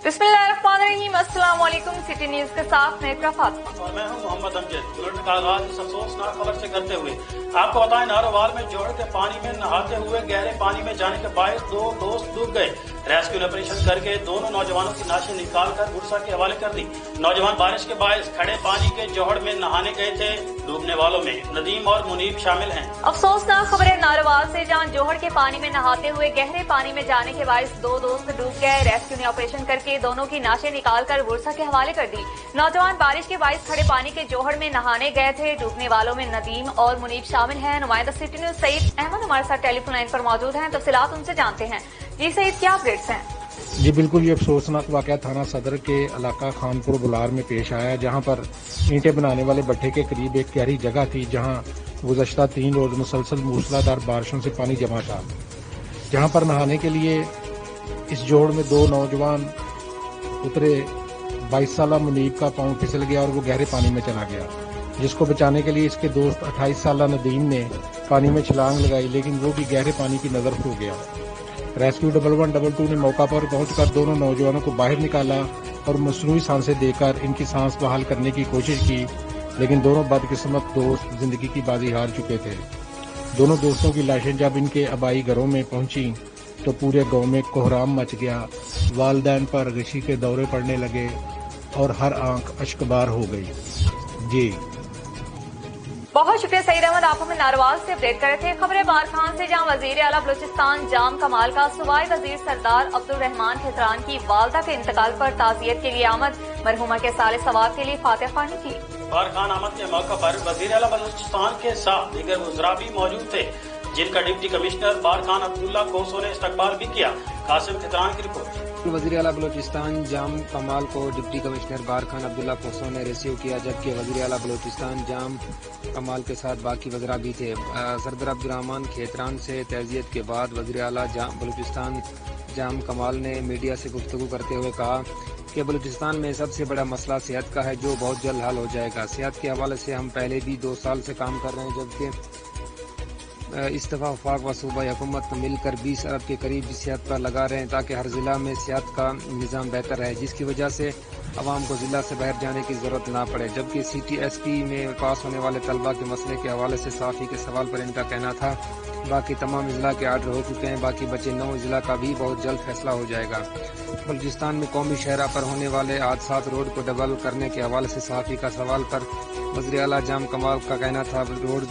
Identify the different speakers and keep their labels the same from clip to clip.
Speaker 1: बिस्मिल्लाहिर्रहमानिर्रहीम, अस्सलाम वालेकुम। सिटी न्यूज के साथ मैं इकरा फातिमा
Speaker 2: और मैं हूं मोहम्मद अमजद। बुलेटिन का आगाज इस अफसोसनाक खबर से करते हुए आपको बताएं, नारोवाल में जोड़ के पानी में नहाते हुए गहरे पानी में जाने के बायस दो दोस्त डूब गए। रेस्क्यू ऑपरेशन करके दोनों नौजवानों की लाशें निकालकर गुरसा के हवाले कर दी। नौजवान बारिश के बायस खड़े पानी के जोहड़ में नहाने गए थे। डूबने वालों में नदीम और मुनीब शामिल हैं।
Speaker 1: अफसोसनाक खबर है नारोवाल से, जहां जोहड़ के पानी में नहाते हुए गहरे पानी में जाने के बायस दो दोस्त डूब गए। रेस्क्यू ने ऑपरेशन करके दोनों की लाशें निकालकर गुरसा के हवाले कर दी। नौजवान बारिश के बायस खड़े पानी के जोहड़ में नहाने गए थे। डूबने वालों में नदीम और मुनीब शामिल हैं। नुमाइंदा सिटी न्यूज सईद अहमद हमारे साथ टेलीफोन लाइन पर मौजूद हैं। तफसीलात उनसे जानते हैं। जी सईद, क्या अपडेट्स हैं?
Speaker 3: जी बिल्कुल, ये अफसोसनाक वाक़या थाना सदर के इलाका खानपुर बुलार में पेश आया, जहां पर ईंटें बनाने वाले भट्ठे के करीब एक गहरी जगह थी, जहां गुज़श्ता 3 रोज मुसलसल मूसलाधार बारिशों से पानी जमा था। जहां पर नहाने के लिए इस जोड़ में दो नौजवान उतरे। 22 साला मुनीब का पांव फिसल गया और वो गहरे पानी में चला गया, जिसको बचाने के लिए इसके दोस्त 28 साला नदीम ने पानी में छलांग लगाई, लेकिन वो भी गहरे पानी की नजर खो गया। रेस्क्यू 1112 ने मौका पर पहुंचकर दोनों नौजवानों को बाहर निकाला और मसनूई सांसें देकर इनकी सांस बहाल करने की कोशिश की, लेकिन दोनों बदकिस्मत दोस्त जिंदगी की बाजी हार चुके थे। दोनों दोस्तों की लाशें जब इनके आबाई घरों में पहुंची तो पूरे गांव में कोहराम मच गया। वालिदैन पर गशी के दौरे पड़ने लगे और हर आंख अश्कबार हो गई। जी
Speaker 1: बहुत शुक्रिया सईद अहमद, आप हमें नारोवाल से अपडेट कर रहे थे। खबर है बारखान से, जहां वजीर आला बलूचिस्तान जाम कमाल का सूबाई वजीर सरदार अब्दुल रहमान खेतरान की वालदा के इंतकाल पर ताजियत के लिए आमद। मरहुमा के साले सवाब के लिए फातिहा ख्वानी की।
Speaker 2: बारखान आमद के मौका पर वजीर आला बलूचिस्तान के साथ दीगर वज़रा भी मौजूद थे, जिनका डिप्टी कमिश्नर बारखान अब्दुल्ला कोसो ने इस्तकबाल भी किया। कासिम खितरान की रिपोर्ट।
Speaker 4: वज़ीर आला बलूचिस्तान जाम कमाल को डिप्टी कमिश्नर बारखान अब्दुल्ला कोसो ने रिसीव किया, जबकि वज़ीर आला बलूचिस्तान जाम कमाल के साथ बाकी वज़रा भी थे। सरदार अब्दुल रहमान खेतरान से तज़ियत के बाद वज़ीर आला बलूचिस्तान जाम कमाल ने मीडिया से गुफ्तगू करते हुए कहा कि बलूचिस्तान में सबसे बड़ा मसला सेहत का है, जो बहुत जल्द हल हो जाएगा। सेहत के हवाले से हम पहले भी 2 साल से काम कर रहे हैं, जबकि इस दफ़ा वफाक व सूबाई हुकूमत मिलकर 20 अरब के करीब सेहत पर लगा रहे हैं, ताकि हर ज़िला में सेहत का निज़ाम बेहतर रहे, जिसकी वजह से आवाम को ज़िला से बाहर जाने की ज़रूरत ना पड़े। जबकि CTSP में पास होने वाले तलबा के मसले के हवाले से साफ़ी के सवाल पर इनका कहना था बाकी तमाम ज़िला के आर्डर हो चुके हैं, बाकी बचे 9 ज़िला का भी बहुत जल्द फैसला हो जाएगा। बलूचिस्तान में कौमी शहरा पर होने वाले हादसात रोड को डबल करने के हवाले से साफ़ी का सवाल पर वज़ीर आला जाम कमाल का कहना था रोड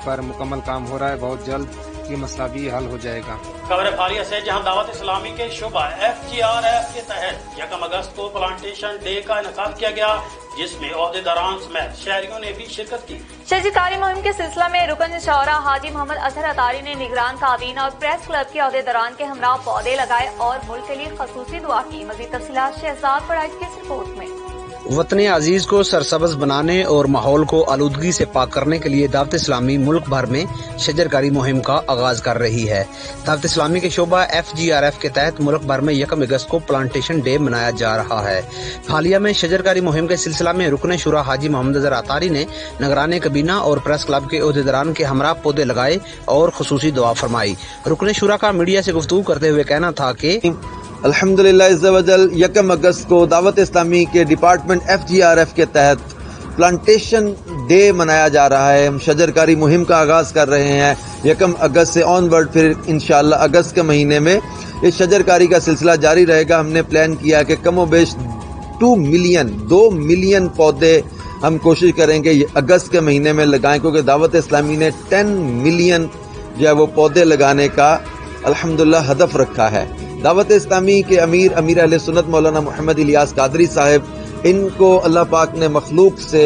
Speaker 4: पर मुकम्मल काम हो रहा है, बहुत जल्द ये मसला भी हल हो जाएगा।
Speaker 2: खबर फारिया से, जहां दावत इस्लामी के शुबा FGRF के तहत 1 अगस्त को प्लांटेशन डे का इनेकाद किया गया, जिसमें ओहदेदारान समेत शहरियों ने भी शिरकत की।
Speaker 1: शजरकारी मुहिम के सिलसिला में रुकन शौरा हाजी मोहम्मद अजहर अतारी ने निगरान काबीन और प्रेस क्लब के ओहदेदारान के हमरा पौधे लगाए और मुल्क के लिए खसूसी दुआ की। मजीद तफसीलात शहजाद पढ़ाई की रिपोर्ट में।
Speaker 5: वतन अजीज को सरसब्ज बनाने और माहौल को आलूदगी से पाक करने के लिए दावत इस्लामी मुल्क भर में शजरकारी मुहिम का आगाज कर रही है। दावत इस्लामी के शोबा FGRF के तहत मुल्क भर में 1 अगस्त को प्लांटेशन डे मनाया जा रहा है। हालिया में शजरकारी मुहिम के सिलसिला में रुकन शुरा हाजी मोहम्मद अजहर अतारी ने निगरान कबीना और प्रेस क्लब के ओहदेदारान के हमरा पौधे लगाए और खसूसी दुआ फरमाई। रुकन शुरा का मीडिया से गुफ्तगू करते हुए कहना था कि
Speaker 6: अल्हम्दुलिल्लाह इज़्ज़वजल 1 अगस्त को दावत इस्लामी के डिपार्टमेंट FGRF के तहत प्लांटेशन डे मनाया जा रहा है। हम शजरकारी मुहिम का आगाज कर रहे हैं 1 अगस्त से ऑनवर्ड, फिर इंशाअल्लाह अगस्त के महीने में इस शजरकारी का सिलसिला जारी रहेगा। हमने प्लान किया कि कमोबेश 2 मिलियन पौधे हम कोशिश करेंगे ये अगस्त के महीने में लगाएं, क्योंकि दावत इस्लामी ने 10 मिलियन जो है वो पौधे लगाने का अल्हम्दुलिल्लाह हदफ रखा है। दावत इस्लामी के अमीर अहले सुन्नत मौलाना मोहम्मद इलियास कादरी साहब, इनको अल्लाह पाक ने मखलूक से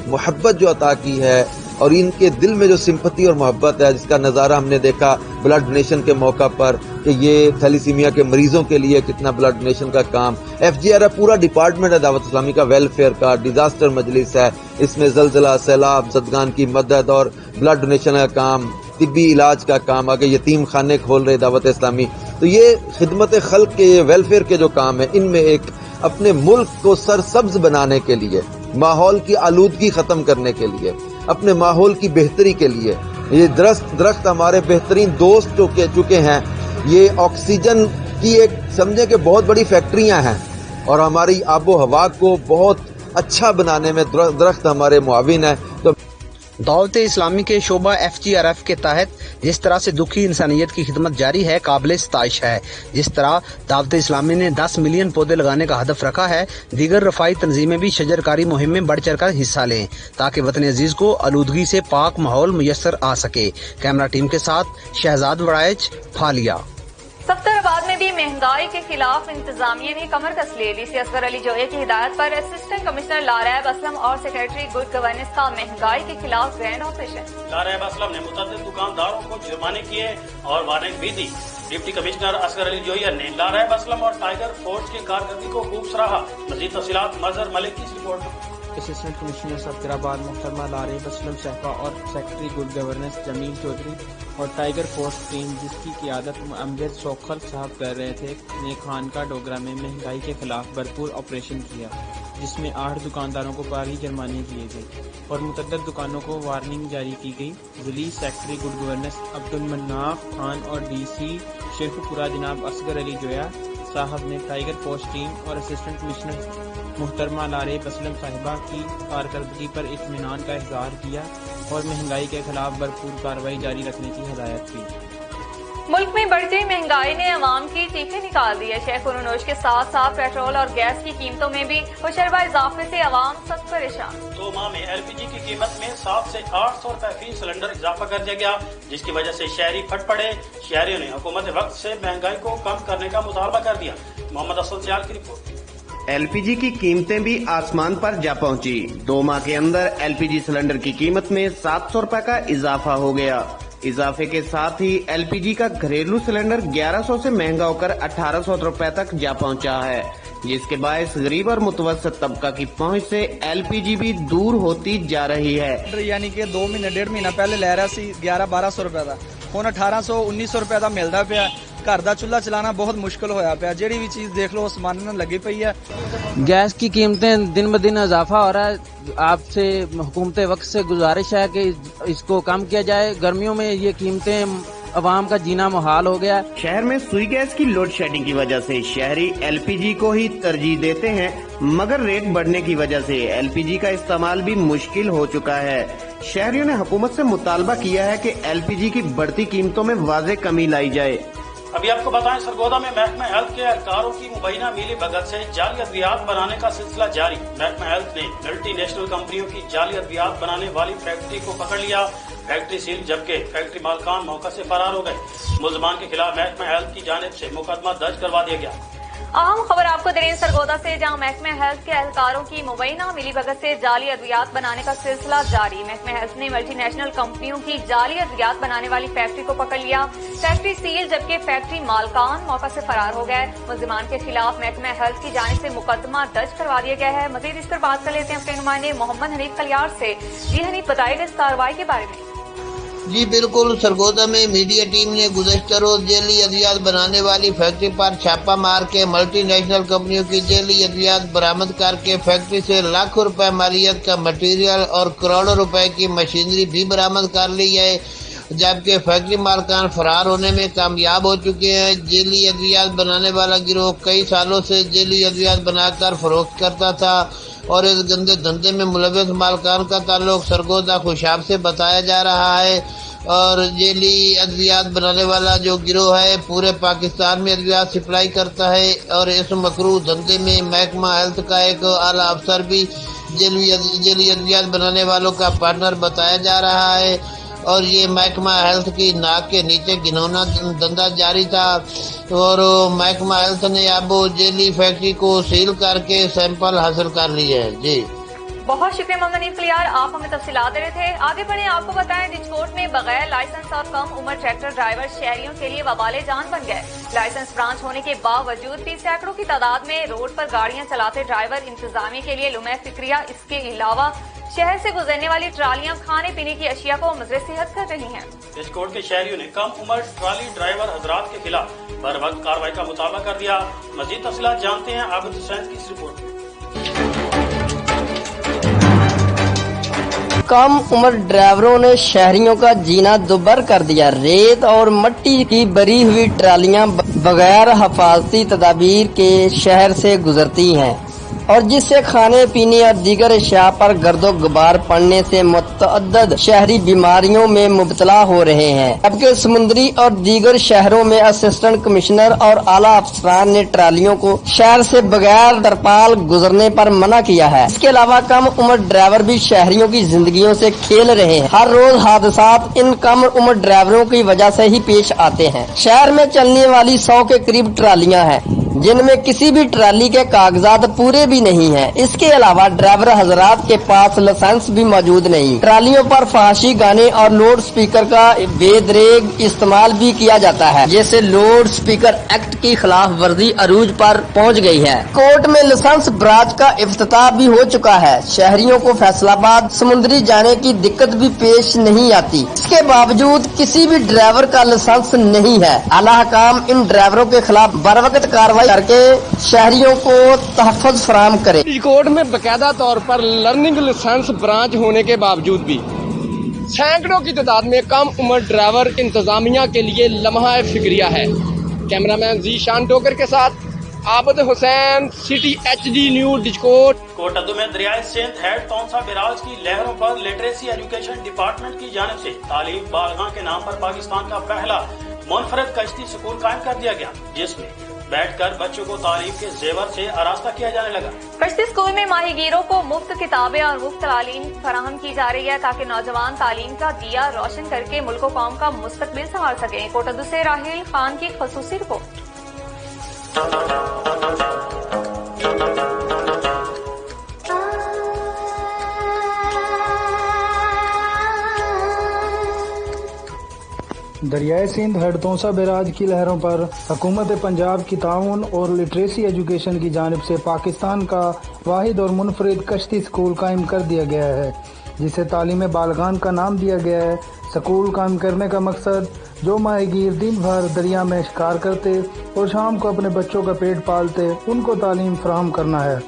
Speaker 6: मोहब्बत जो अता की है और इनके दिल में जो सिंपति और मोहब्बत है, जिसका नज़ारा हमने देखा ब्लड डोनेशन के मौका पर कि ये थैलीसीमिया के मरीजों के लिए कितना ब्लड डोनेशन का काम। FGRF पूरा डिपार्टमेंट है दावत इस्लामी का, वेलफेयर का, डिजास्टर मजलिस है, इसमें जलजला, सैलाब, ज़दगान की मदद और ब्लड डोनेशन का काम, तिब्बी इलाज का काम, आगे यतीम खाने खोल रहे दावत इस्लामी। तो ये खिदमत खल्क के, ये वेलफेयर के जो काम है, इनमें एक अपने मुल्क को सरसब्ज बनाने के लिए, माहौल की आलूदगी खत्म करने के लिए, अपने माहौल की बेहतरी के लिए, ये दरख्त हमारे बेहतरीन दोस्त चुके हैं। ये ऑक्सीजन की एक समझे कि बहुत बड़ी फैक्ट्रियां हैं اور ہماری آب و ہوا کو بہت اچھا بنانے میں درخت ہمارے معاون ہیں. تو
Speaker 5: دعوت اسلامی کے شعبہ FGRF کے تحت جس طرح سے دکھی انسانیت کی خدمت جاری ہے قابل ستائش ہے. جس طرح دعوت اسلامی نے 10 ملین پودے لگانے کا ہدف رکھا ہے، دیگر رفاہی تنظیمیں بھی شجرکاری مہم میں بڑھ چڑھ کر حصہ لیں تاکہ وطن عزیز کو آلودگی سے پاک ماحول میسر آ سکے. کیمرہ ٹیم کے ساتھ شہزاد وڑائچ، پھالیا.
Speaker 1: سفتر آباد میں بھی مہنگائی کے خلاف انتظامیہ نے کمر کس لی. ڈی سی اصغر علی جوہر کی ہدایت پر اسسٹنٹ کمشنر لاریب اسلم اور سیکریٹری گڈ گورننس کا مہنگائی کے خلاف گرینڈ آپریشن.
Speaker 2: لاریب اسلم نے متعدد دکانداروں کو جرمانے کیے اور وارننگ بھی دی. ڈپٹی کمشنر اصغر علی جوہر نے لاریب اسلم اور ٹائیگر فورس کی کارکردگی کو خوب سراہا. مزید تفصیلات مظہر ملک کی رپورٹ میں.
Speaker 7: اسسٹنٹ کمشنر سفتر آباد محترمہ لاریب اسلم صاحبہ اور سیکرٹری گڈ گورننس جمیل چودھری اور ٹائیگر فورس ٹیم جس کی قیادت امجد سوکھل صاحب کر رہے تھے نے خانقاہ ڈوگرہ میں مہنگائی کے خلاف بھرپور آپریشن کیا، جس میں 8 دکانداروں کو بھاری جرمانے کیے گئے اور متعدد دکانوں کو وارننگ جاری کی گئی. ضلعی سیکرٹری گڈ گورننس عبد المناف خان اور ڈی سی شیخو پورہ جناب اصغر علی جویا صاحب نے ٹائیگر فورس ٹیم اور اسسٹنٹ کمشنر محترمہ لاریب اسلم صاحبہ کی کارکردگی پر اطمینان کا اظہار کیا اور مہنگائی کے خلاف بھرپور کارروائی جاری رکھنے کی ہدایت کی.
Speaker 1: ملک میں بڑھتی مہنگائی نے عوام کی چیخیں نکال دی ہے. شہ فروش کے ساتھ ساتھ پیٹرول اور گیس کی قیمتوں میں بھی ہوشربا اضافے سے عوام سخت پریشان.
Speaker 2: 2 ماہ میں LPG کی قیمت میں 700 سے 800 روپے فی سلنڈر اضافہ کر دیا گیا، جس کی وجہ سے شہری پھٹ پڑے. شہریوں نے حکومت وقت سے مہنگائی کو کم کرنے کا مطالبہ کر دیا. محمد افضل سیال کی رپورٹ.
Speaker 8: LPG کی قیمتیں بھی آسمان پر جا پہنچی. 2 ماہ کے اندر LPG سلنڈر کی قیمت میں 700 روپے کا اضافہ ہو گیا. اضافے کے ساتھ ہی LPG کا گھریلو سلنڈر 1100 سے مہنگا ہو کر 1800 روپے تک جا پہنچا ہے، جس کے باعث غریب اور متوسط طبقہ کی پہنچ سے LPG بھی دور ہوتی جا رہی ہے.
Speaker 9: یعنی کہ 2 مہینے 1.5 مہینہ پہلے لے رہا سی 1100-1200 روپے کا، ہن 1800-1900 روپے کا ملتا پیا. گھر کا چولہا چلانا بہت مشکل ہویا پیا. جیڑی بھی چیز دیکھ لو آسمان میں لگی پئی ہے.
Speaker 7: گیس کی قیمتیں دن بہ دن اضافہ ہو رہا ہے. آپ سے حکومت وقت سے گزارش ہے کہ اس کو کم کیا جائے. گرمیوں میں یہ قیمتیں عوام کا جینا محال ہو گیا.
Speaker 8: شہر میں سوئی گیس کی لوڈ شیڈنگ کی وجہ سے شہری LPG کو ہی ترجیح دیتے ہیں، مگر ریٹ بڑھنے کی وجہ سے LPG کا استعمال بھی مشکل ہو چکا ہے. شہریوں نے حکومت سے مطالبہ کیا ہے کہ LPG کی بڑھتی قیمتوں میں واضح کمی لائی جائے.
Speaker 2: ابھی آپ کو بتائیں سرگودا میں محکمہ ہیلتھ کے اہلکاروں کی مبینہ میلی بھگت سے جعلی ادویات بنانے کا سلسلہ جاری. محکمہ ہیلتھ نے ملٹی نیشنل کمپنیوں کی جعلی ادویات بنانے والی فیکٹری کو پکڑ لیا. فیکٹری سیل جبکہ فیکٹری مالکان موقع سے فرار ہو گئے. ملزمان کے خلاف محکمہ ہیلتھ کی جانب سے مقدمہ درج کروا دیا گیا.
Speaker 1: اہم خبر آپ کو درین سرگودا سے، جہاں محکمہ ہیلتھ کے اہلکاروں کی مبینہ ملی بھگت سے جعلی ادویات بنانے کا سلسلہ جاری. محکمہ ہیلتھ نے ملٹی نیشنل کمپنیوں کی جعلی ادویات بنانے والی فیکٹری کو پکڑ لیا. فیکٹری سیل جبکہ فیکٹری مالکان موقع سے فرار ہو گئے. ملزمان کے خلاف محکمہ ہیلتھ کی جانب سے مقدمہ درج کروا دیا گیا ہے. مزید اس پر بات کر لیتے ہیں اپنے نمائندے محمد حنیف کلیار سے. جی حنیف، بتائیے گا اس کارروائی کے بارے میں.
Speaker 10: جی بالکل، سرگودا میں میڈیا ٹیم نے گزشتہ روز جعلی ادویات بنانے والی فیکٹری پر چھاپہ مار کے ملٹی نیشنل کمپنیوں کی جعلی ادویات برآمد کر کے فیکٹری سے لاکھوں روپے مالیت کا مٹیریل اور کروڑوں روپے کی مشینری بھی برآمد کر لی ہے، جبکہ فیکٹری مالکان فرار ہونے میں کامیاب ہو چکے ہیں. جعلی ادویات بنانے والا گروہ کئی سالوں سے جعلی ادویات بنا کر فروخت کرتا تھا اور اس گندے دھندے میں ملوث مالکان کا تعلق سرگودا خوشاب سے بتایا جا رہا ہے. اور جعلی ادویات بنانے والا جو گروہ ہے پورے پاکستان میں ادویات سپلائی کرتا ہے اور اس مکروہ دھندے میں محکمہ ہیلتھ کا ایک اعلیٰ افسر بھی جعلی ادویات بنانے والوں کا پارٹنر بتایا جا رہا ہے. اور یہ محکمہ ہیلتھ کی ناک کے نیچے گھنونا دھندا جاری تھا اور محکمہ ہیلتھ نے اب جعلی فیکٹری کو سیل کر کے سیمپل حاصل کر لیے ہیں. جی
Speaker 1: بہت شکریہ محمد حنیف کلیار، آپ ہمیں تفصیلات دے رہے تھے. آگے بڑھیں، آپ کو بتائیں ڈچکوٹ میں بغیر لائسنس اور کم عمر ٹریکٹر ڈرائیور شہریوں کے لیے وبال جان بن گئے. لائسنس برانچ ہونے کے باوجود بھی سینکڑوں کی تعداد میں روڈ پر گاڑیاں چلاتے ڈرائیور انتظامیہ کے لیے لمحہ فکریہ. اس کے علاوہ شہر سے گزرنے والی ٹرالیاں کھانے پینے کی اشیاء کو مضر صحت کر رہی ہیں.
Speaker 2: ڈچکوٹ کے شہریوں نے کم عمر ٹرالی ڈرائیور حضرات کے خلاف بر وقت کارروائی کا مطالبہ کر دیا. مزید تفصیلات جانتے ہیں عابد حسین کی اس رپورٹ میں.
Speaker 11: कम उम्र ड्राइवरों ने शहरियों का जीना दुभर कर दिया। रेत और मिट्टी की भरी हुई ट्रालियां बगैर हिफाजती तदाबीर के शहर से गुजरती हैं और जिससे खाने पीने और दीगर अशिया पर गर्दो गुबार पड़ने से मुतअद्दिद शहरी बीमारियों में मुब्तला हो रहे हैं। जबकि समुद्री और दीगर शहरों में असिस्टेंट कमिश्नर और आला अफसरान ने ट्रालियों को शहर से बगैर तरपाल गुजरने पर मना किया है। इसके अलावा कम उम्र ड्राइवर भी शहरियों की जिंदगियों से खेल रहे हैं। हर रोज हादसात इन कम उम्र ड्राइवरों की वजह से ही पेश आते हैं। शहर में चलने वाली 100 के करीब ट्रालियां हैं जिनमें किसी भी ट्राली के कागजात पूरे भी नहीं हैं। इसके अलावा ड्राइवर हजरात के पास लाइसेंस भी मौजूद नहीं। ट्रालियों पर फहाशी गाने और लाउड स्पीकर का बेदरेग इस्तेमाल भी किया जाता है, जैसे लाउड स्पीकर एक्ट की खिलाफ वर्जी अरूज पर पहुंच गई है। कोर्ट में लाइसेंस ब्रांच का इफ्तिताह भी हो चुका है। शहरियों को फैसलाबाद समुद्री जाने की दिक्कत भी पेश नहीं आती। इसके बावजूद किसी भी ड्राइवर का लाइसेंस नहीं है। आला हकाम इन ड्राइवरों के खिलाफ बरवक्त कार्रवाई करके शहरियों को तहफ़्फ़ुज़ फराहम करे।
Speaker 12: कोर्ट में बकायदा तौर पर लर्निंग लाइसेंस ब्रांच होने के बावजूद भी सैकड़ों की तादाद में कम उम्र ड्राइवर इंतजामिया के लिए लम्हा फिक्रिया है। कैमरामैन जीशान टोकर के साथ आबद Hussain, city HD news डिजकोट।
Speaker 2: Kot Addu में दरियाए सिंध हेड तौसा बिराज की लहरों पर लिटरेसी एजुकेशन डिपार्टमेंट की जानिब से तालीम बारगाह के नाम पर पाकिस्तान का पहला मुनफरद कश्ती स्कूल कायम कर दिया गया, जिसमें बैठकर बच्चों को तालीम के जेवर से आरास्ता किया जाने लगा।
Speaker 1: कश्ती स्कूल में माहीगीरों को मुफ्त किताबें और मुफ्त तालीम फराहम की जा रही है ताकि नौजवान तालीम का दिया रोशन करके मुल्क कौम का मुस्तकबिल संभाल सकें। कोटद्दू से राहिल खान की खसूसी रिपोर्ट।
Speaker 13: दरियाए सिंध हेड तौसा बैराज की लहरों पर हुकूमत पंजाब की ताउन और लिटरेसी एजुकेशन की जानिब से पाकिस्तान का वाहिद और मुनफरिद कश्ती स्कूल कायम कर दिया गया है, जिसे तालीम बालगान का नाम दिया गया है। स्कूल कायम करने का मकसद जो माहीगीर दिन भर दरिया में शिकार करते और शाम को अपने बच्चों का पेट पालते, उनको तालीम फराहम करना है।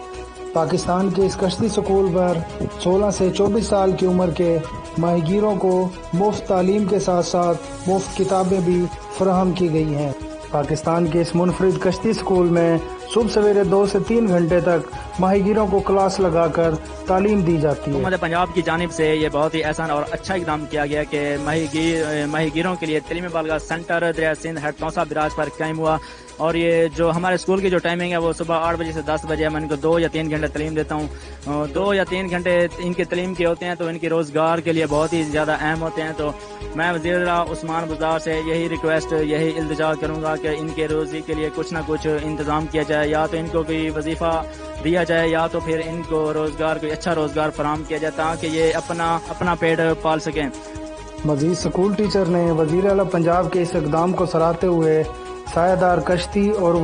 Speaker 13: पाकिस्तान के इस कश्ती स्कूल पर 16 से 24 साल की उम्र के माहीगीरों को मुफ्त तालीम के साथ साथ मुफ्त किताबें भी फराहम की गई हैं। पाकिस्तान के इस मुनफरिद कश्ती स्कूल में सुबह सवेरे 2 से 3 घंटे तक माहीगीरों को क्लास लगाकर तालीम दी जाती है।
Speaker 14: हुकूमत पंजाब की जानिब से ये बहुत ही आसान और अच्छा इकदाम किया गया कि माहीगीरों के लिए तालीमी बालगाह सेंटर दरिया सिंध हेड तौसा बिराज पर कायम हुआ। और ये जो हमारे स्कूल की जो टाइमिंग है वो सुबह 8 बजे से 10 बजे। मैं इनको 2 या 3 घंटे तालीम देता हूँ। 2 या 3 घंटे इनके तालीम के होते हैं तो इनके रोजगार के लिए बहुत ही ज्यादा अहम होते हैं। तो मैं वज़ीर उस्मान बुज़दार से यही रिक्वेस्ट, यही इल्तिजा करूंगा कि इनके रोजी के लिए कुछ ना कुछ इंतजाम किया जाए, या तो इनको कोई वजीफा दिया जाए या तो फिर इनको रोजगार, कोई अच्छा रोजगार फराहम किया जाए ताकि ये अपना पेट पाल सकें।
Speaker 13: मजीद स्कूल टीचर ने वज़ीर आला पंजाब के इस इक़दाम को सराहते हुए सायादार कश्ती और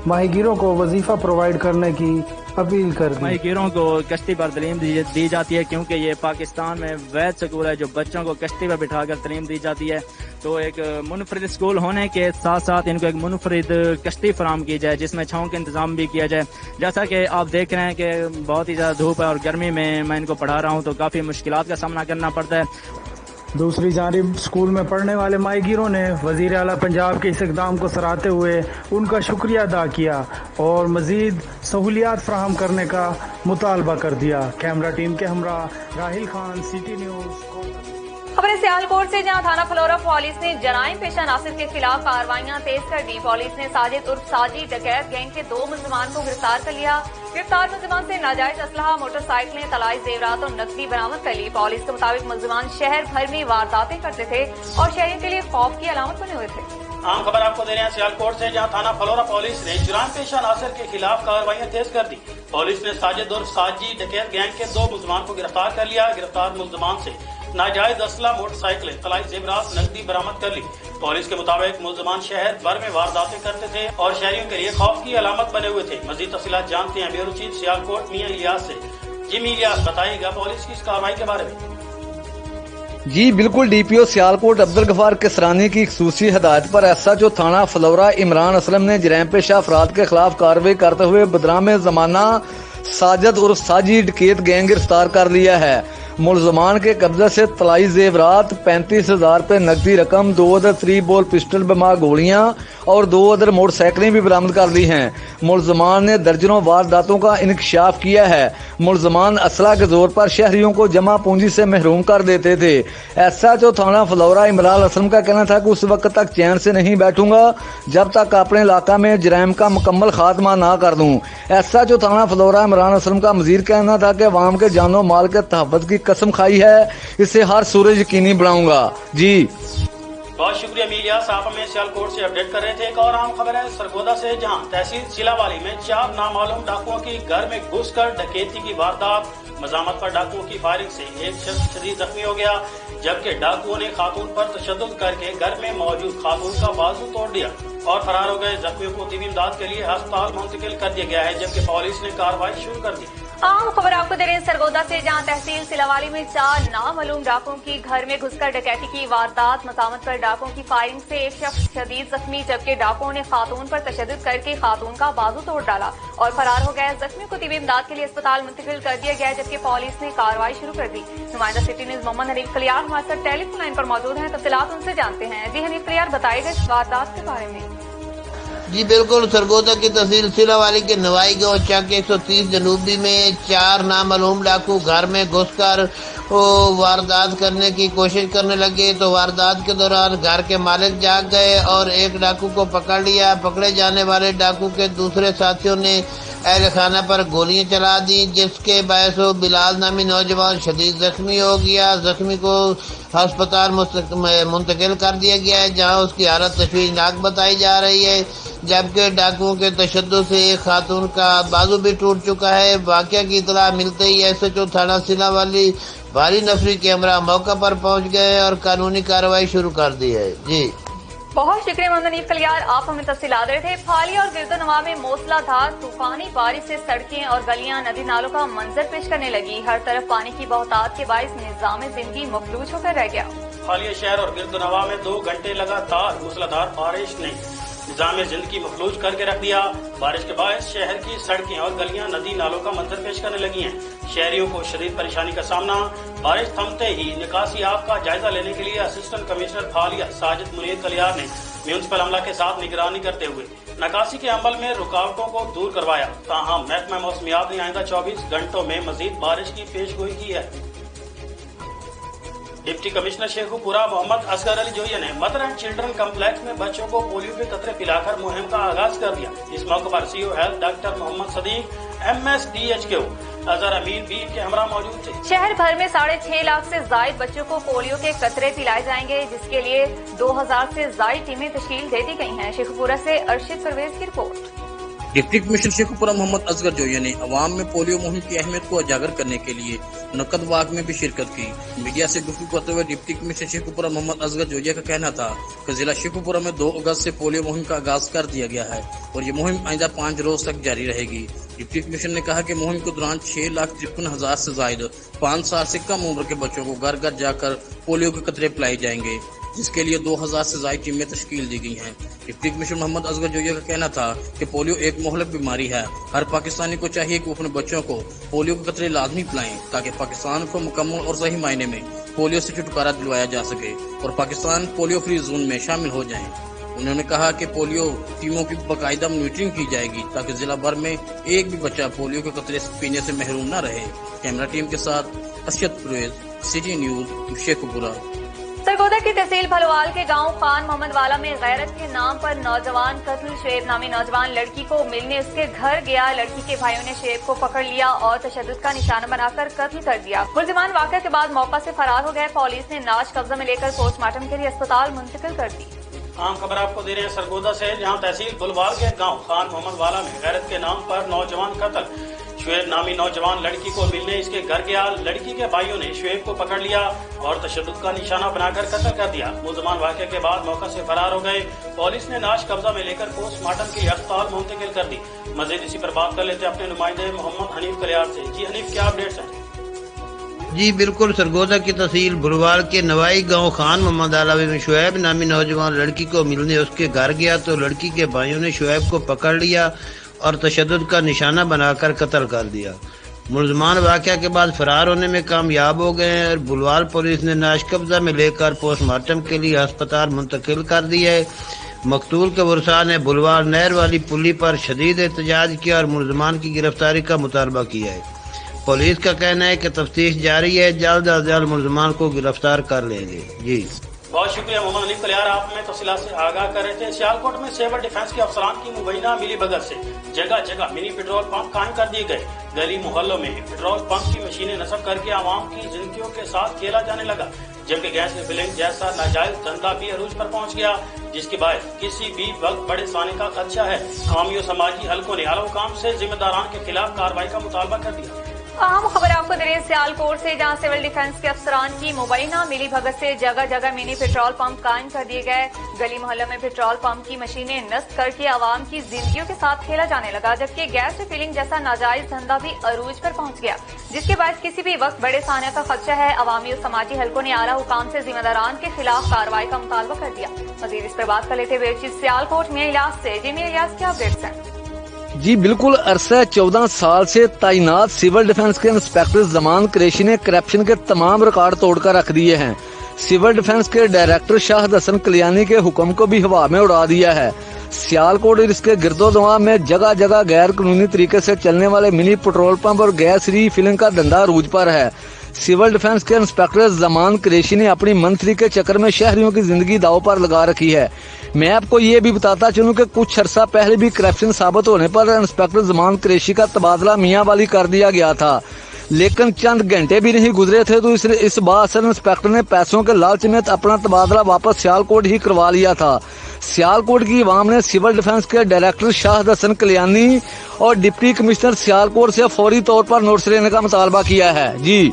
Speaker 13: माहीगीरों को वजीफा प्रोवाइड करने की अपील कर दी।
Speaker 14: माहीगीरों को कश्ती पर तालीम दी जाती है क्योंकि ये पाकिस्तान में वैध स्कूल है जो बच्चों को कश्ती पर बिठाकर तालीम दी जाती है। तो एक मुनफरिद स्कूल होने के साथ साथ इनको एक मुनफरिद कश्ती फराहम की जाए जिसमें छाँव का इंतजाम भी किया जाए। जैसा कि आप देख रहे हैं कि बहुत ही ज़्यादा धूप है और गर्मी में मैं इनको पढ़ा रहा हूँ तो काफ़ी मुश्किलात का सामना करना पड़ता है।
Speaker 13: दूसरी जानिब स्कूल में पढ़ने वाले माहीगीरों ने वज़ीर आला पंजाब के इस इक़दाम को सराहते हुए उनका शुक्रिया अदा किया और मज़ीद सहूलियात फराहम करने का मुतालबा कर दिया। कैमरा टीम के हमरा राहिल खान, सिटी न्यूज़।
Speaker 1: खबरें सियालकोट से, जहां थाना फ्लोरा पुलिस ने जराइम पेशा नासिर के खिलाफ कार्रवाइयां तेज कर दी। पुलिस ने साजिद उर्फ साजी डकैत गैंग के 2 मुलजमान को गिरफ्तार कर लिया। गिरफ्तार मुलजमान से नाजायज असलहा, मोटरसाइकिलें, तलाई जेवरात और नकदी बरामद कर ली। पुलिस के मुताबिक मुलजमान शहर भर में वारदातें करते थे और शहरियों के लिए खौफ की अलामत बने हुए थे।
Speaker 2: आम खबर आपको दे रहे हैं सियालकोट से, जहां थाना फ्लोरा पुलिस ने जुराम पेशा नासिर के खिलाफ कार्रवाइयां तेज कर दी। पुलिस ने साजिद उर्फ साजी डकैत गैंग के 2 मुलजमान को गिरफ्तार कर लिया। गिरफ्तार मुलजमान से नाजायज असला, मोटरसाइकिलें, तलाई जेवरात, नकदी बरामद कर ली। पुलिस के मुताबिक मुलजमान शहर भर में वारदातें करते थे और शहरियों के लिए खौफ की अलामत बने हुए थे। मजीद तफसीलात जानते हैं ब्यूरो चीफ सियालकोट मियां इलियास से। जी मियां इलियास, बताइएगा पुलिस की इस कार्रवाई के बारे में।
Speaker 15: जी बिल्कुल, DPO सियालकोट अब्दुल गफार किसरानी की खसूसी हदायत पर SHO थाना फ्लोरा इमरान असलम ने जराइम पेशा अफराद के खिलाफ कार्रवाई करते हुए बदनाम जमाना साजिद उर्फ साजी डकैत गैंग गिरफ्तार कर लिया है। मुलजमान के कब्जे से तलाई जेवरात, 35,000 रुपए नकदी रकम, 2 अदर 3 बॉल पिस्टल बमा गोलियां और 2 अदर मोटरसाइकिलें भी बरामद कर ली हैं। मुलजमान ने दर्जनों वारदातों का इंकशाफ किया है। मुलजमान असला के जोर पर शहरियों को जमा पूंजी से महरूम कर देते थे। SHO थाना फ्लोरा इमरान असलम का कहना था कि उस वक्त तक चैन से नहीं बैठूंगा जब तक अपने इलाका में जराइम का मुकम्मल खात्मा ना कर दूं। SHO थाना फ्लोरा इमरान असलम का मजीद कहना था कि अवाम के जानो माल के तहफ़्फ़ुज़ की कसम खाई है, इसे हर सूरज यकीनी बनाऊंगा। जी
Speaker 2: बहुत शुक्रिया मीलियास, आप हमें सियालकोट से अपडेट कर रहे थे। एक और आम खबर है सरगोदा से, जहां तहसील सिलावाली में 4 नामालूम डाकुओं की घर में घुसकर डकैती की वारदात। मजामत पर डाकुओं की फायरिंग से एक शख्स शदीद जख्मी हो गया, जबकि डाकुओं ने खातून पर तशद्दुद करके घर में मौजूद खातून का बाजू तोड़ दिया और फरार हो गए। जख्मियों को तिबी इमदाद के लिए अस्पताल मुंतकिल कर दिया गया है, जबकि पुलिस ने कार्रवाई शुरू कर दी।
Speaker 1: आम खबर आपको दे रहे हैं सरगोदा से, जहां तहसील सिलावाली में 4 नामालूम डाकुओं की घर में घुसकर डकैती की वारदात। मसामत पर डाकुओं की फायरिंग से एक शख्स शदीद जख्मी, जबकि डाकुओं ने खातून पर तशद्दुद करके खातून का बाजू तोड़ डाला और फरार हो गए। जख्मियों को तिबी इमदाद के लिए अस्पताल मुंतकिल कर दिया गया, जबकि पुलिस ने कार्रवाई शुरू कर दी। नुमाइंदा सिटी न्यूज मोहम्मद हनीफ कलियार हमारे साथ टेलीफोन लाइन पर मौजूद हैं, तफसीलात उनसे जानते हैं। जी हनीफ कलियार, बताइएगा इस वारदात के बारे में।
Speaker 10: जी बिल्कुल, सरगोदा की तहसील सिलावाली के नवाई गांव चक 130 जनूबी में 4 नामालूम डाकू घर में घुसकर वारदात करने की कोशिश करने लगे, तो वारदात के दौरान घर के मालिक जाग गए और एक डाकू को पकड़ लिया। पकड़े जाने वाले डाकू के दूसरे साथियों ने अहल खाना पर गोलियां चला दी, जिसके बायस बिलाल नामी नौजवान शदीद जख्मी हो गया। जख्मी को अस्पताल मुंतकिल कर दिया गया है, जहां उसकी हालत तशवीशनाक बताई जा रही है, जबकि डाकुओं के तशद्दुद से एक खातून का बाजू भी टूट चुका है। वाक़या की इतला मिलते ही SHO थाना सिलावाली भारी नफरी कैमरा मौका पर पहुंच गए और कानूनी कार्रवाई शुरू कर दी है। जी
Speaker 1: बहुत शुक्रिया मोहम्मद हनीफ कलियार, आप हमें तफसीलात दे रहे थे। फालिया और गिरदोनवा में मूसलाधार तूफानी बारिश से सड़कें और गलियां नदी नालों का मंजर पेश करने लगी। हर तरफ पानी की बहुतायत के बायस निजाम जिंदगी मफलूज होकर रह गया।
Speaker 2: फालिया शहर और गिरदोनवा में 2 घंटे लगातार मूसलाधार बारिश ने निजाम जिंदगी मफलूज करके रख दिया। बारिश के बाद शहर की सड़कें और गलियां नदी नालों का मंजर पेश करने लगी हैं। शहरियों को शदीद परेशानी का सामना। बारिश थमते ही निकासी आप का जायजा लेने के लिए असिस्टेंट कमिश्नर फालिया साजिद मुनीर कलियार ने म्यूनिसिपल अमला के साथ निगरानी करते हुए निकासी के अमल में रुकावटों को दूर करवाया। ताहम महकमा मौसमियात ने आइंदा 24 घंटों में मजीद बारिश की पेशगोई की है। डिप्टी कमिश्नर शेखुपुरा मोहम्मद असगर अली जोया ने मदर एंड चिल्ड्रन कम्प्लेक्स में बच्चों को पोलियो के कतरे पिलाकर मुहिम का आगाज कर दिया। इस मौके पर CO health doctor Mohammad Sadiq, MSDHQ Azhar Amin भी के हमरा मौजूद थे।
Speaker 1: शहर भर में 6.5 लाख से जायद बच्चों को पोलियो के कतरे पिलाए जाएंगे, जिसके लिए 2000 से जायद टीमें तश्कील दे दी गई हैं। शेखुपुरा से अरशद परवेज की report.
Speaker 16: Deputy commissioner Sheikhupura Mohammad Asghar Joya ने अवाम में पोलियो मुहिम की अहमियत को उजागर करने के लिए मुनक्कद वाक में भी शिरकत की। मीडिया से गुफ्तगू करते हुए डिप्टी कमिश्नर शेखुपुरा मोहम्मद असगर जोया का कहना था कि जिला शेखुपुरा में 2 अगस्त से पोलियो मुहिम का आगाज कर दिया गया है और ये मुहिम आइंदा 5 रोज तक जारी रहेगी। डिप्टी कमिश्नर ने कहा कि मुहिम के दौरान 6,53,000 से जायद 5 साल से कम उम्र के बच्चों को घर घर जाकर पोलियो के कतरे पिलाए जाएंगे, जिसके लिए 2000 से ज्यादा टीमें तश्कील दी गई हैं। डिप्टी कमिश्नर मोहम्मद असगर जोया का कहना था कि पोलियो एक मोहलक बीमारी है। हर पाकिस्तानी को चाहिए कि वो अपने बच्चों को पोलियो के कतरे लाजमी पिलाएं, ताकि पाकिस्तान को मुकम्मल और सही मायने में पोलियो से छुटकारा दिलवाया जा सके और पाकिस्तान पोलियो फ्री जोन में शामिल हो जाए। उन्होंने कहा कि पोलियो टीमों की बाकायदा मॉनिटरिंग की जाएगी, ताकि जिला भर में एक भी बच्चा पोलियो के कतरे पीने से महरूम न रहे। कैमरा टीम के साथ अरशद परवेज, सिटी न्यूज, शेखुपुरा।
Speaker 1: सरगोदा की तहसील भलवाल के गांव खान मोहम्मद वाला में गैरत के नाम पर नौजवान कत्ल। शुएब नामी नौजवान लड़की को मिलने उसके घर गया। लड़की के भाइयों ने शुएब को पकड़ लिया और तशद्दुद का निशाना बनाकर कत्ल कर दिया। मुलजिमान वाक़या के बाद मौका से फरार हो गए। पुलिस ने लाश कब्जा में लेकर पोस्टमार्टम के लिए अस्पताल मुंतकिल कर दी।
Speaker 2: आम खबर आपको दे रहे हैं सरगोदा से, जहां तहसील भलवाल के गांव खान मोहम्मद वाला में गैरत के नाम पर नौजवान कत्ल। शुएब नामी नौजवान लड़की को मिलने इसके घर गया। लड़की के भाइयों ने शुएब को पकड़ लिया और तशद्दुद का निशाना बनाकर कत्ल कर दिया। मुलजमान वाक़े के बाद मौका से फरार हो गए। पुलिस ने लाश कब्जा में लेकर पोस्टमार्टम के लिए अस्पताल मुंतकिल कर दी। मजीद इसी पर बात कर लेते अपने नुमाइंदे मोहम्मद हनीफ कलियार से। जी हनीफ, क्या अपडेट्स हैं?
Speaker 10: जी बिल्कुल, सरगोदा की तहसील भुलवाल के नवाई गांव खान मोहम्मद आलावी में शुएब नामी नौजवान लड़की को मिलने उसके घर गया, तो लड़की के भाइयों ने शुएब को पकड़ लिया और तशद्दुद का निशाना बनाकर कत्ल कर दिया। मुलजमान वाक़या के बाद फरार होने में कामयाब हो गए हैं और बुलवाल पुलिस ने नाश कब्जा में लेकर पोस्टमार्टम के लिए अस्पताल मुंतकिल कर दिया है। मकतूल के वर्सा ने बुलवाल नहर वाली पुली पर शदीद एहतजाज किया और मुलजमान की गिरफ्तारी का मुतालबा किया है। पुलिस का कहना है कि तफ्तीश जारी है, जल्द अज जल्द मुलजमान को गिरफ्तार कर लेंगे। जी
Speaker 2: बहुत शुक्रिया मोहम्मद अली कलियार, आप हमें तफसीलात से आगाह कर रहे थे। सियालकोट में सिविल डिफेंस के अफसरान की मुबैना मिली भगत से जगह जगह मिनी पेट्रोल पंप कायम कर दिए गए। गली मोहल्लों में पेट्रोल पंप की मशीनें नस्ब करके आवाम की जिंदगियों के साथ खेला जाने लगा, जबकि गैस रिफिलिंग जैसा नाजायज धंधा भी अरूज पर पहुंच गया, जिसके बाद किसी भी वक्त बड़े साने का खदशा है। कौमी और समाजी हलकों ने आला हुकाम से जिम्मेदारान के खिलाफ कार्रवाई का मुतालबा कर दिया।
Speaker 1: अहम खबर आपको दे रहे हैं सियालकोट से, जहां सिविल डिफेंस के अफसरान की मुबैना मिली भगत से जगह जगह मिनी पेट्रोल पंप कायम कर दिए गए। गली मोहल्लों में पेट्रोल पंप की मशीनें नस्ब करके आवाम की जिंदगियों के साथ खेला जाने लगा, जबकि गैस रिफिलिंग जैसा नाजायज धंधा भी अरूज पर पहुंच गया, जिसके बाद किसी भी वक्त बड़े साने का खदशा है। अवामी और समाजी हलकों ने आला हुकाम से जिम्मेदारान के खिलाफ कार्रवाई का मुतालबा कर दिया। मजीद इस पर बात कर लेते हुए सियालकोट में इलियास से। जी इलियास, क्या अपडेट्स हैं?
Speaker 15: जी बिल्कुल, अरसा 14 साल से तैनात सिविल डिफेंस के इंस्पेक्टर जमान कुरैशी ने करप्शन के तमाम रिकॉर्ड तोड़कर रख दिए हैं। सिविल डिफेंस के डायरेक्टर शाहिद हसन कलियानी के हुक्म को भी हवा में उड़ा दिया है। सियालकोट और इसके गिरदोदमा में जगह जगह गैर कानूनी तरीके से चलने वाले मिनी पेट्रोल पंप और गैस रीफिलिंग का धंधा अरूज पर है। सिविल डिफेंस के इंस्पेक्टर जमान कुरैशी ने अपनी मंत्री के चक्कर में शहरियों की जिंदगी दाव पर लगा रखी है। मैं आपको ये भी बताता चलूं कि कुछ अरसा पहले भी करप्शन साबित होने पर इंस्पेक्टर जमान कुरैशी का तबादला मियां वाली कर दिया गया था, लेकिन चंद घंटे भी नहीं गुजरे थे तो इस बार असल इंस्पेक्टर ने पैसों के लालच में अपना तबादला वापस सियालकोट ही करवा लिया था। सियालकोट की आवाम ने सिविल डिफेंस के डायरेक्टर शाहिद हसन कलियानी और डिप्टी कमिश्नर सियालकोट से फौरी तौर पर नोटिस लेने का मुतालबा किया है। जी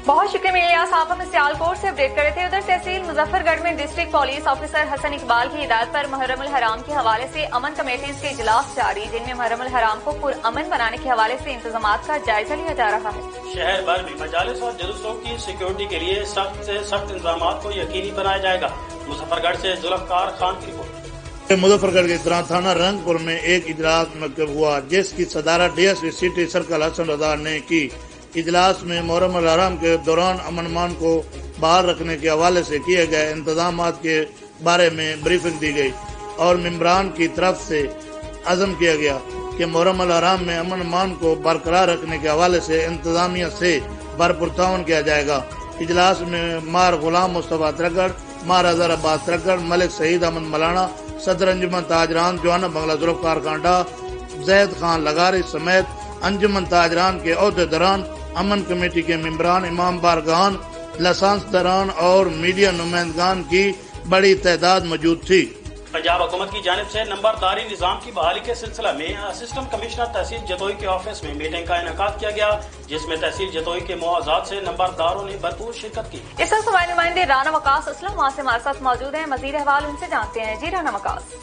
Speaker 1: बहुत शुक्रिया इलियास, आप हमें सियालकोट से अपडेट कर रहे थे। उधर तहसील मुजफ्फरगढ़ में district police officer Hasan Iqbal की हिदायत पर मुहर्रम उल हराम के हवाले से अमन कमेटीज के इजलास जारी, जिनमें मुहर्रम उल हराम को पुरअमन बनाने के हवाले से इंतजामात का जायजा लिया जा रहा है।
Speaker 2: शहर भर में मजालिस और जुलूसों की सिक्योरिटी के लिए सख्त से सख्त इंतजामात को यकीनी बनाया जाएगा। मुजफ्फरगढ़ से जुल्फकार खान की रिपोर्ट।
Speaker 17: मुजफ्फरगढ़ के थाना रंगपुर में एक इजलास मुनक्किद हुआ, जिसकी सदारत DSP city circle Hasan Raza ने की। इजलास में मुहर्रम उल हराम के दौरान अमन मान को बहाल रखने के हवाले से किए गए इंतजामात के बारे में ब्रीफिंग दी गई और मेंबरान की तरफ से अज़म किया गया कि मुहर्रम उल हराम में अमन मान को बरकरार रखने के हवाले से इंतजामिया से भरपूर ताउन किया जाएगा। इजलास में मार गुलाम मुस्तफा तरगढ़, मार अजहर अब्बास तरगढ़, मलिक सईद अहमद मलाना, सदर अंजुमन ताजरान जोहाना बंगला जुल्फकार कांडा, जैद खान लगारी समेत अंजुमन ताजरान के अहदेदारान, अमन कमेटी के मेंबरान, इमाम बारगान, लाइसेंस दरान और मीडिया नुमाइंदगान की बड़ी तादाद मौजूद थी।
Speaker 2: पंजाब हुकूमत की जानिब से नंबरदारी निजाम की बहाली के सिलसिला में असिस्टेंट कमिश्नर तहसील जतोई के ऑफिस में मीटिंग का इनेकाद किया गया, जिसमें तहसील जतोई के मुआवजात से नंबरदारों ने भरपूर शिरकत की।
Speaker 1: इस वक्त हमारे नुमाइंदे राना वकास असलम वहाँ से हमारे साथ मौजूद हैं, मजीद अहवाल उनसे जानते हैं। जी राना वकास।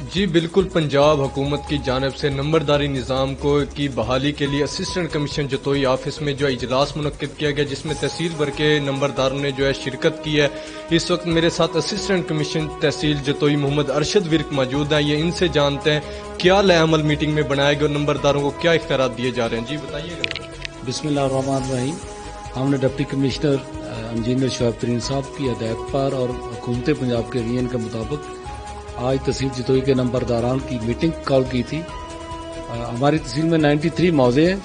Speaker 18: जी बिल्कुल, पंजाब हुकूमत की जानिब से नंबरदारी निज़ाम को की बहाली के लिए असिस्टेंट कमीशन जतोई ऑफिस में जो है इजलास मुनक्किद किया गया, जिसमें तहसील भर के नंबरदारों ने जो है शिरकत की है। इस वक्त मेरे साथ असिस्टेंट कमीशन तहसील जतोई मोहम्मद अरशद विर्क मौजूद हैं। ये इनसे जानते हैं क्या लाअमल मीटिंग में बनाए गए और नंबरदारों को क्या इख्तियार दिए जा रहे हैं। जी बताइएगा।
Speaker 19: बिस्मिल्लाहिर्रहमानिर्रहीम। हमने डिप्टी कमिश्नर इंजीनियर शुएब तरीन साहब की हदायत पर और हुकूमत पंजाब के रीजन के मुताबिक आज तहसील जतोई के नंबरदारान की मीटिंग कॉल की थी। हमारी तहसील में 93 मौजे हैं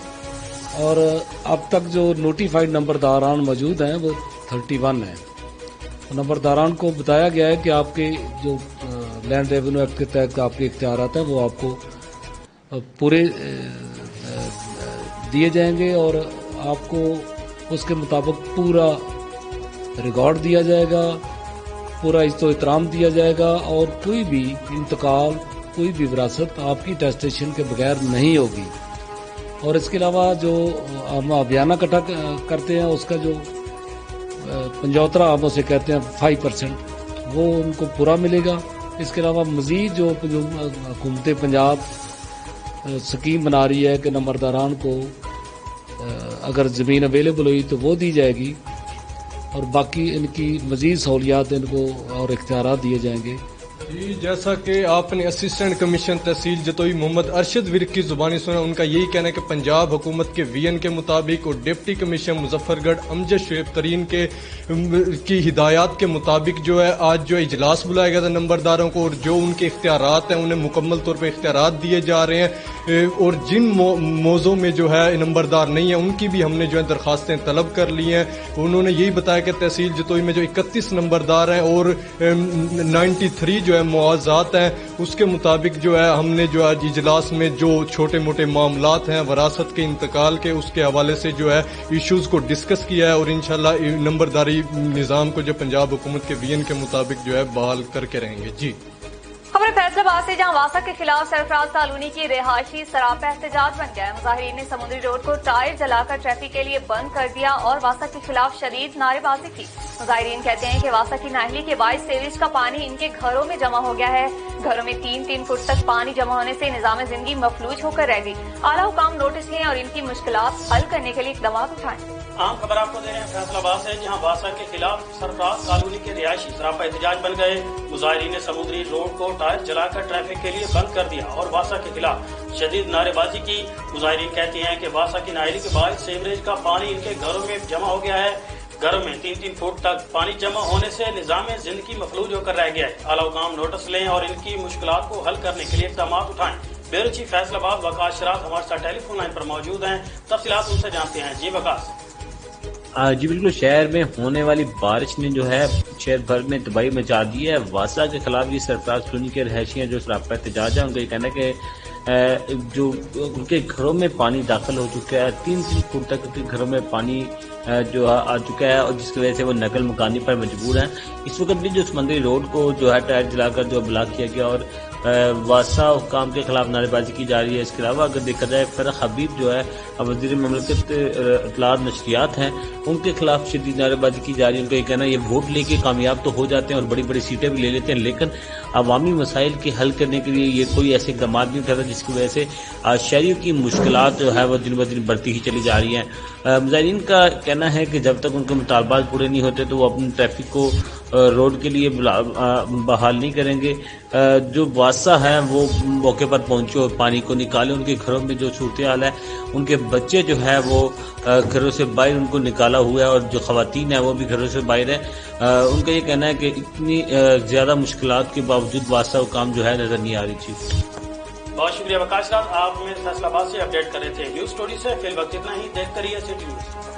Speaker 19: और अब तक जो नोटिफाइड नंबरदारान मौजूद हैं वो 31 हैं। नंबरदारान को बताया गया है कि आपके जो लैंड रेवेन्यू एक्ट के तहत आपके इख्तियारात हैं वो आपको पूरे दिए जाएंगे और आपको उसके मुताबिक पूरा रिकॉर्ड दिया जाएगा, पूरा इज्जत एहतराम दिया जाएगा और कोई भी इंतकाल, कोई भी विरासत आपकी टेस्टेशन के बगैर नहीं होगी। और इसके अलावा जो हम अभियाना इकट्ठा करते हैं उसका जो 75 हम उसे कहते हैं 5% वो उनको पूरा मिलेगा। इसके अलावा मजीद जो हुकूमत पंजाब स्कीम बना रही है कि नंबरदारान को अगर ज़मीन अवेलेबल हुई तो वो दी जाएगी और बाकी इनकी मजीद सहूलियात इनको और इख्तियारात दिए जाएंगे।
Speaker 18: जी, जैसा कि आपने असिस्टेंट कमीशन तहसील जतोई मोहम्मद अरशद विर्क की जुबानी सुना, उनका यही कहना है कि पंजाब हुकूमत के वीएन के मुताबिक और डिप्टी कमीशन मुजफ्फरगढ़ अमजद शुएब तरीन की हिदायत के मुताबिक जो है आज जो इजलास बुलाया गया था नंबरदारों को, और जो उनके इख्तियारात हैं उन्हें मुकम्मल तौर पर इख्तियारात दिए जा रहे हैं, और जिन मौजों में जो है नंबरदार नहीं है उनकी भी हमने जो है दरखास्तें तलब कर ली हैं। उन्होंने यही बताया कि तहसील जतोई में जो 31 नंबरदार हैं और 93 जो है मुआवजात हैं, उसके मुताबिक जो है हमने जो आज इजलास में जो छोटे मोटे मामलात हैं वरासत के इंतकाल के, उसके हवाले से जो है इश्यूज को डिस्कस किया है, और इंशाल्लाह नंबरदारी निज़ाम को जो पंजाब हुकूमत के वीएन के मुताबिक जो है बहाल करके रहेंगे। जी,
Speaker 1: खबर फैसलाबाद से, जहां वासा के खिलाफ सरफराज कालोनी की रिहायशी सरापा एहतजाज बन गया है। मुजाहिरीन ने समुद्री रोड को टायर जलाकर ट्रैफिक के लिए बंद कर दिया और वासा के खिलाफ शदीद नारेबाजी की। मुजाहिरीन कहते हैं कि वासा की नाहली के बायस सीवरेज का पानी इनके घरों में जमा हो गया है। घरों में 3-3 फुट तक पानी जमा होने से निजाम जिंदगी मफलूज होकर रह गई। आला हुकाम नोटिस लें और इनकी मुश्किलात हल करने के लिए इकदाम उठाएं।
Speaker 2: आम खबर आपको दे रहे हैं फैसलाबाद से, जहां वासा के खिलाफ सरफराज कालोनी के रिहायशी सरापा एहतजाज बन गए। मुजाहिरीन ने समुद्री रोड को टायर जलाकर ट्रैफिक के लिए बंद कर दिया और वासा के खिलाफ शदीद नारेबाजी की। मुजाहिरीन कहते हैं कि वासा की नाहली के बाद सीवरेज का पानी इनके घरों में जमा हो गया है। घरों में 3-3 फुट तक पानी जमा होने से निजाम जिंदगी मफलूज होकर रह गया है। आला हुकाम नोटिस लें और इनकी मुश्किलात को हल करने के लिए इक़दाम उठाएं। ब्यूरो चीफ फैसलाबाद वकास शरात हमारे साथ टेलीफोन लाइन पर मौजूद हैं, तफसीलात उनसे जानते हैं। जी वकास।
Speaker 20: जी बिल्कुल, शहर में होने वाली बारिश ने जो है शहर भर में तबाही मचा दी है। वासा के खिलाफ ये सरफराज कालोनी के रहायशी जो सरापा एहतजाज है, उनका ये कहना है कि जो उनके घरों में पानी दाखिल हो चुका है, 3-3 फुट तक उनके घरों में पानी जो आ चुका है, और जिसकी वजह से वो नकल मुकानी पर मजबूर हैं। इस वक्त भी जो समुद्री रोड को जो है टायर जलाकर जो ब्लॉक किया गया और वासा हुकाम के खिलाफ नारेबाजी की जा रही है। इसके अलावा अगर देखा जाए फरख हबीब जो है वज़ीर ममलकत इत्तलात नशरियात हैं, उनके खिलाफ शदीद नारेबाजी की जा रही है। उनका ये कहना है ये वोट लेके कामयाब तो हो जाते हैं और बड़ी बड़ी सीटें भी ले लेते हैं, लेकिन अवामी मसाइल के हल करने के लिए ये कोई ऐसे इक़दाम नहीं उठाता जिसकी वजह से शहरियों की मुश्किलात जो है वो दिन ब दिन बढ़ती ही चली जा रही हैं। मुजाहिरीन का कहना है कि जब तक उनके मुतालबात पूरे नहीं होते तो वो अपने ट्रैफिक को रोड के लिए बहाल नहीं करेंगे। जो वासा है वो मौके पर पहुंचे और पानी को निकाले। उनके घरों में जो सूरत हाल है, उनके बच्चे जो है वो घरों से बाहर उनको निकाला हुआ है, और जो खवातीन है वो भी घरों से बाहर है। उनका ये कहना है कि इतनी ज्यादा मुश्किलात के बावजूद वासा हुकाम जो है नजर नहीं आ रही थी।
Speaker 2: बहुत शुक्रिया वकास राज, आप हमें फैसलाबाद से अपडेट कर रहे थे। न्यूज स्टोरी से फिल वक्त इतना ही, देखते रहिए सिटी न्यूज।